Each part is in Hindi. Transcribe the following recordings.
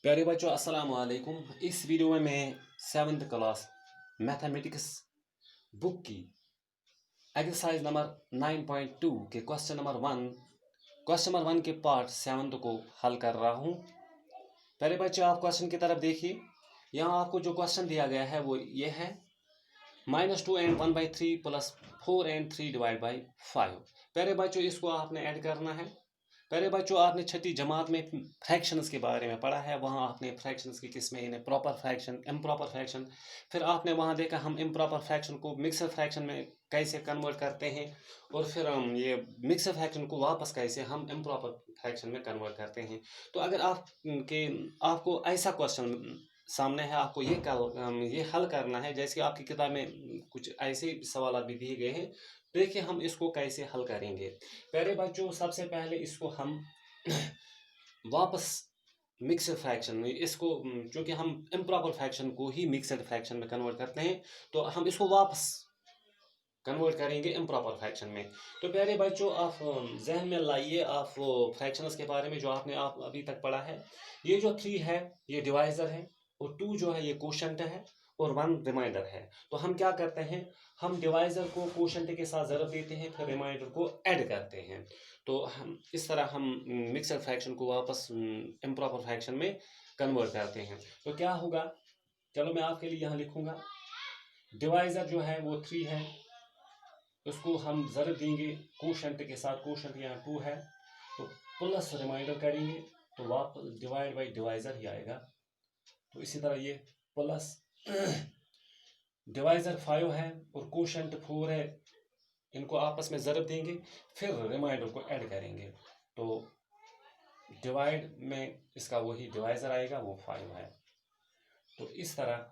प्यारे बच्चों अस्सलाम वालेकुम। इस वीडियो में मैं 7th क्लास मैथमेटिक्स बुक की एक्सरसाइज नंबर 9.2 के क्वेश्चन नंबर 1 के पार्ट 7 को हल कर रहा हूँ। प्यारे बच्चों, आप क्वेश्चन की तरफ देखिए। यहाँ आपको जो क्वेश्चन दिया गया है वो ये है -2 and 1/3 + 4 and 3 ÷ 5। प्यारे बच्चों, इसको आपने ऐड करना है। पहले बच्चों, आपने छठी जमात में फ्रैक्शंस के बारे में पढ़ा है। वहाँ आपने फ्रैक्शंस की किस्में, इन्हें प्रॉपर फ्रैक्शन, इम्प्रॉपर फ्रैक्शन, फिर आपने वहाँ देखा हम इम्प्रॉपर फ्रैक्शन को मिक्सर फ्रैक्शन में कैसे कन्वर्ट करते हैं, और फिर हम ये मिक्सर फ्रैक्शन को वापस कैसे हम इम्प्रॉपर फ्रैक्शन में कन्वर्ट करते हैं। तो अगर आपको ऐसा क्वेश्चन सामने है, आपको ये हल करना है, जैसे आपकी किताब में कुछ ऐसे सवाल भी दिए गए हैं। देखिए हम इसको कैसे हल करेंगे। प्यारे बच्चों, सबसे पहले इसको हम वापस मिक्सड फ्रैक्शन में इसको क्योंकि हम इम्प्रॉपर फ्रैक्शन को ही मिक्सड फ्रैक्शन में कन्वर्ट करते हैं, तो हम इसको वापस कन्वर्ट करेंगे इम्प्रॉपर फ्रैक्शन में। तो प्यारे बच्चों, आप जहन में लाइए आप वो फ्रैक्शंस के बारे में जो आपने अभी तक पढ़ा है। ये जो 3 है ये डिवाइजर है, और 2 जो है ये कोशंट है, और 1 रिमाइंडर है। तो हम क्या करते हैं, हम डिवाइजर को कोशंट के साथ ज़रब देते हैं, फिर रिमाइंडर को ऐड करते हैं। तो हम इस तरह हम मिक्सर फ्रैक्शन को वापस इम्प्रॉपर फ्रैक्शन में कन्वर्ट करते हैं। तो क्या होगा, चलो मैं आपके लिए यहाँ लिखूँगा। डिवाइजर जो है वो 3 है, उसको हम ज़रब देंगे कोशंट के साथ। कोशंट यहाँ 2 है, तो प्लस रिमाइंडर करेंगे, तो वापस डिवाइड बाई डिवाइजर ही आएगा। तो इसी तरह ये प्लस डिवाइजर 5 है और कोशंट 4 है, इनको आपस में ज़रब देंगे, फिर रिमाइंडर को ऐड करेंगे। तो डिवाइड में इसका वही डिवाइजर आएगा, वो 5 है। तो इस तरह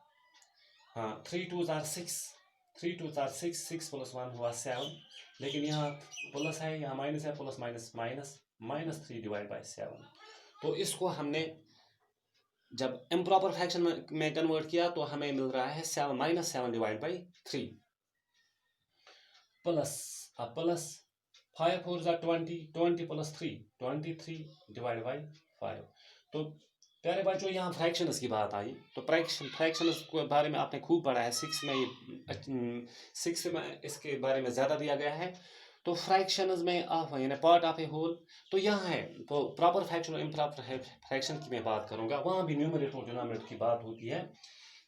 हाँ, 3 2 ज़ार 6, 3 2 ज़ार 6, 6 + 1 हुआ 7, लेकिन यहाँ प्लस है, यहाँ माइनस है, प्लस माइनस माइनस, -3 / 7। तो इसको हमने जब इम्प्रॉपर फ्रैक्शन में कन्वर्ट किया तो हमें मिल रहा है -7 / 3 प्लस प्लस 5 4 ज़ार 20, 20 + 3, 23 / 5। तो प्यारे बच्चों, यहाँ फ्रैक्शंस की बात आई, तो फ्रैक्शंस के बारे में आपने खूब पढ़ा है। 6 में इसके बारे में ज़्यादा दिया गया है। तो फ्रैक्शंस में आप यानी पार्ट ऑफ ए होल, तो यहाँ है तो प्रॉपर फ्रैक्शन और इम्प्रॉपर फ्रैक्शन की मैं बात करूँगा। वहाँ भी न्यूमरेटर और डिनोमिनेटर की बात होती है।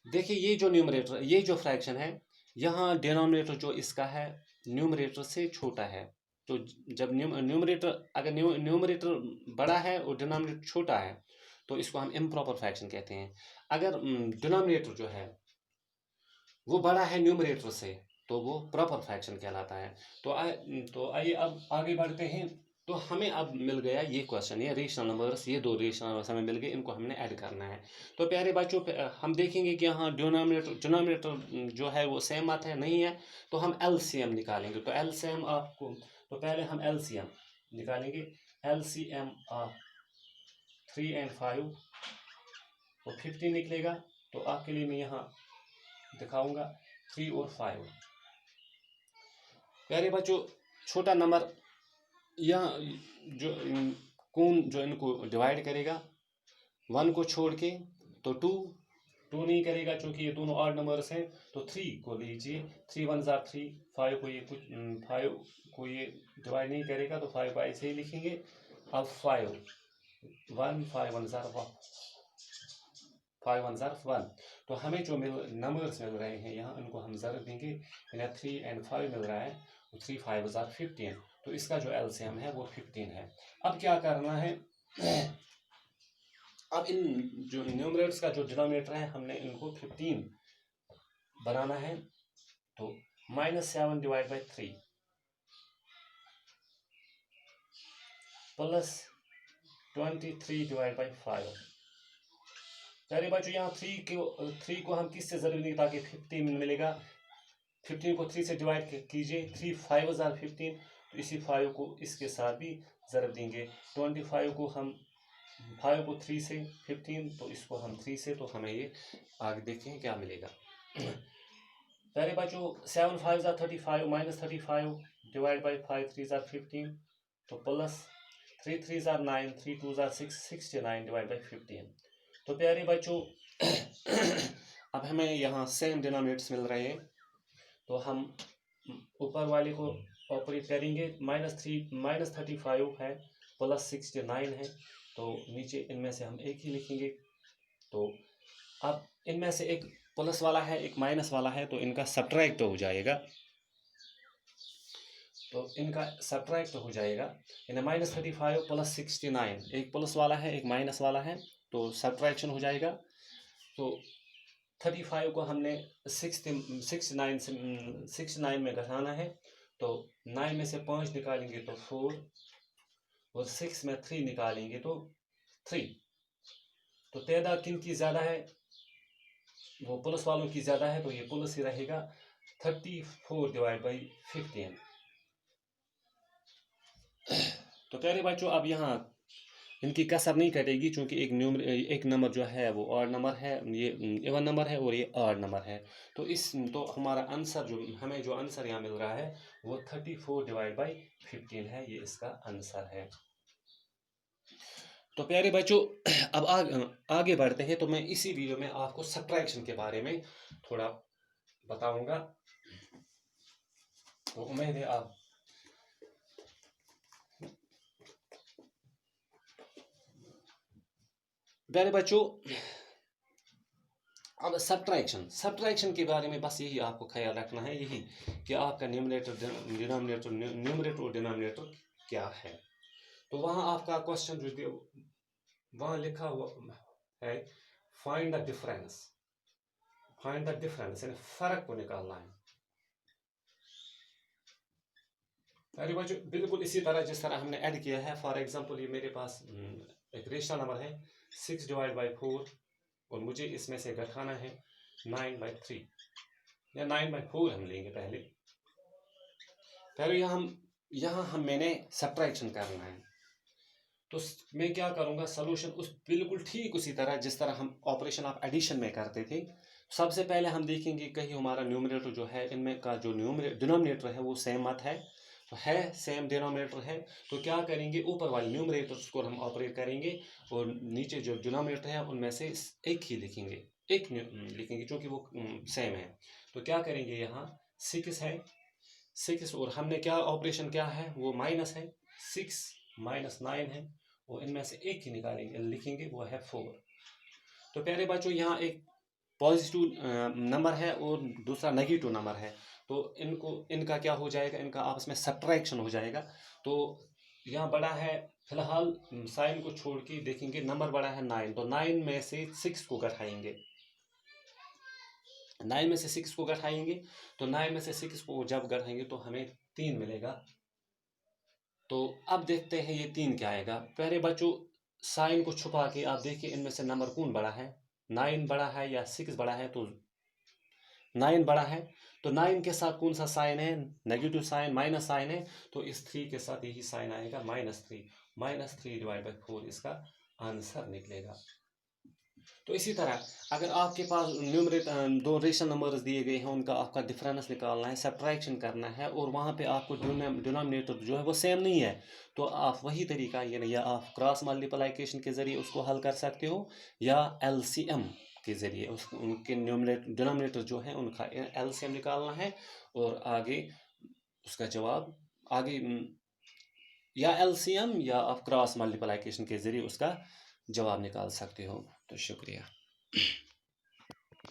देखिए ये जो न्यूमरेटर, ये जो फ्रैक्शन है, यहाँ डिनोमिनेटर जो इसका है न्यूमरेटर से छोटा है। तो जब न्यूमरेटर अगर न्यूमरेटर बड़ा है और डिनोमिनेटर छोटा है, तो इसको हम इम्प्रॉपर फ्रैक्शन कहते हैं। अगर डिनोमिनेटर जो है वो बड़ा है न्यूमरेटर से, तो वो प्रॉपर फ्रैक्शन कहलाता है। तो आइए अब आगे बढ़ते हैं। तो हमें अब मिल गया ये क्वेश्चन, ये रेशनल नंबर्स, ये 2 रेशनल नंबर्स हमें मिल गए, इनको हमने ऐड करना है। तो प्यारे बच्चों, हम देखेंगे कि यहाँ डिनोमिनेटर जो है वो सेम आता है, नहीं है, तो हम एलसीएम निकालेंगे। तो एलसीएम आपको, तो पहले हम एलसीएम निकालेंगे। एलसीएम ऑफ 3 and 5 और 15 निकलेगा। तो आपके लिए मैं यहाँ दिखाऊंगा 3 और 5। प्यारे बच्चों, छोटा नंबर यहाँ जो कौन जो इनको डिवाइड करेगा 1 को छोड़ के, तो 2 नहीं करेगा क्योंकि ये दोनों ऑड नंबर्स हैं। तो 3 को लीजिए, 3 1 ज़ार 3, 5 को ये 5 को ये डिवाइड नहीं करेगा, तो 5 को ऐसे ही लिखेंगे। अब 5 1 5 1 ज़ार 5 1 ज़ार 1। तो हमें जो नंबर्स मिल रहे हैं यहाँ, इनको हम ज़रब देंगे। यानी 3 and 5 मिल रहा है, तो 3 5 ज़ार 15। तो इसका जो एलसीएम है वो 15 है। अब क्या करना है, अब इन जो न्यूमरेटर्स का जो डिनोमिनेटर है, हमने इनको 15 बनाना है। तो -7 / 3 प्लस 23 / 5। चलिए बच्चों, यहाँ 3 को हम किससे ज़रूर देंगे ताकि 15 मिलेगा। 15 को 3 से डिवाइड कीजिए, 3 5 ज़ार 15। तो इसी 5 को इसके साथ भी ज़रूर देंगे। 25 को हम 5 को 3 से 15, तो इसको हम 3 से, तो हमें ये आगे देखें क्या मिलेगा। पहले बच्चों 7 5 ज़ार 35, -35 डिवाइड बाई 5 3 ज़ार 15, तो प्लस 3 3 ज़ार 9, 3 2 ज़ार 6, 69 डिवाइड बाई 15। तो प्यारे बच्चों अब हमें यहाँ सेम डिनोमिनेटर्स मिल रहे हैं, तो हम ऊपर वाले को ऑपरेट करेंगे। -35 है, +69 है, तो नीचे इनमें से हम एक ही लिखेंगे। तो अब इनमें से एक प्लस वाला है, एक माइनस वाला है, तो इनका सब्ट्रैक्ट हो जाएगा। तो इनका सब्ट्रैक्ट हो जाएगा, -35 + 69, एक प्लस वाला है, एक माइनस वाला है, तो सब्ट्रैक्शन हो जाएगा। तो 35 को हमने 69 में घटाना है, तो 9 में से 5 निकालेंगे तो 4, और 6 में 3 निकालेंगे तो 3। तो तादाद किन की ज़्यादा है, वो प्लस वालों की ज़्यादा है, तो ये प्लस ही रहेगा। 34/15। तो प्यारे बच्चों अब यहाँ इनकी कसर नहीं कटेगी, क्योंकि एक नंबर जो है वो ऑड नंबर है, ये इवन नंबर है, और ये ऑड नंबर है। तो हमारा आंसर हमें जो आंसर यहाँ मिल रहा है वो 34/15 है, ये इसका आंसर है। तो प्यारे बच्चों अब आगे बढ़ते हैं। तो मैं इसी वीडियो में आपको सब्ट्रैक्शन के बारे में थोड़ा बताऊंगा, तो उम्मीद है आप प्यारे बच्चों अब सब्ट्रैक्शन के बारे में बस यही आपको ख्याल रखना है, यही कि आपका न्यूमरेटर और डिनोमिनेटर क्या है। तो वहाँ आपका क्वेश्चन जो वहाँ लिखा हुआ है, फाइंड द डिफरेंस यानी फर्क को निकालना है। अरे बच्चों बिल्कुल इसी तरह जिस तरह हमने ऐड किया है। फॉर एग्जांपल ये मेरे पास एक रेशनल नंबर है 6/4, और मुझे इसमें से घटाना है 9/3 या 9/4 हम लेंगे पहले यहाँ हम मैंने सब्ट्रैक्शन करना है। तो मैं क्या करूँगा, सोल्यूशन बिल्कुल ठीक उसी तरह जिस तरह हम ऑपरेशन ऑफ एडिशन में करते थे। सबसे पहले हम देखेंगे कहीं हमारा न्यूमरेटर जो है, इनमें का जो डिनोमिनेटर है वो सेम मत है, तो है सेम डिनोमिनेटर है, तो क्या करेंगे, ऊपर वाले न्यूमरेटर्स को हम ऑपरेट करेंगे, और नीचे जो डिनोमिनेटर है उनमें से एक ही लिखेंगे, क्योंकि वो सेम है। तो क्या करेंगे, यहाँ 6 है, 6, और हमने क्या ऑपरेशन क्या है, वो माइनस है, 6 - 9 है, और इनमें से एक ही निकालेंगे, लिखेंगे, वो है 4। तो प्यारे बच्चों यहाँ एक पॉजिटिव नंबर है और दूसरा नेगेटिव नंबर है, तो इनका क्या हो जाएगा, इनका आपस में सब्ट्रैक्शन हो जाएगा। तो यहाँ बड़ा है, फिलहाल साइन को छोड़ के देखेंगे, नंबर बड़ा है 9, तो 9 में से 6 को घटाएंगे, 9 में से 6 को घटाएंगे, तो 9 में से 6 को जब घटाएंगे तो हमें 3 मिलेगा। तो अब देखते हैं ये 3 क्या आएगा। पहले बच्चों साइन को छुपा के आप देखिए इनमें से नंबर कौन बड़ा है, 9 बड़ा है या 6 बड़ा है, तो 9 बड़ा है। तो 9 के साथ कौन सा साइन है, नेगेटिव साइन, माइनस साइन है, तो इस 3 के साथ यही साइन आएगा, -3/4 इसका आंसर निकलेगा। तो इसी तरह अगर आपके पास दो रेशनल नंबर्स दिए गए हैं, उनका आपका डिफरेंस निकालना है, सब्ट्रैक्शन करना है, और वहाँ पे आपको डिनोमिनेटर जो है वो सेम नहीं है, तो आप वही तरीका यानी या आप क्रॉस मल्टीप्लिकेशन के ज़रिए उसको हल कर सकते हो, या एलसीएम के ज़रिए उनके डिनोमिनेटर जो है उनका एलसीएम निकालना है, और आगे उसका जवाब या एलसीएम या आप क्रॉस मल्टीप्लिकेशन के ज़रिए उसका जवाब निकाल सकते हो। तो शुक्रिया।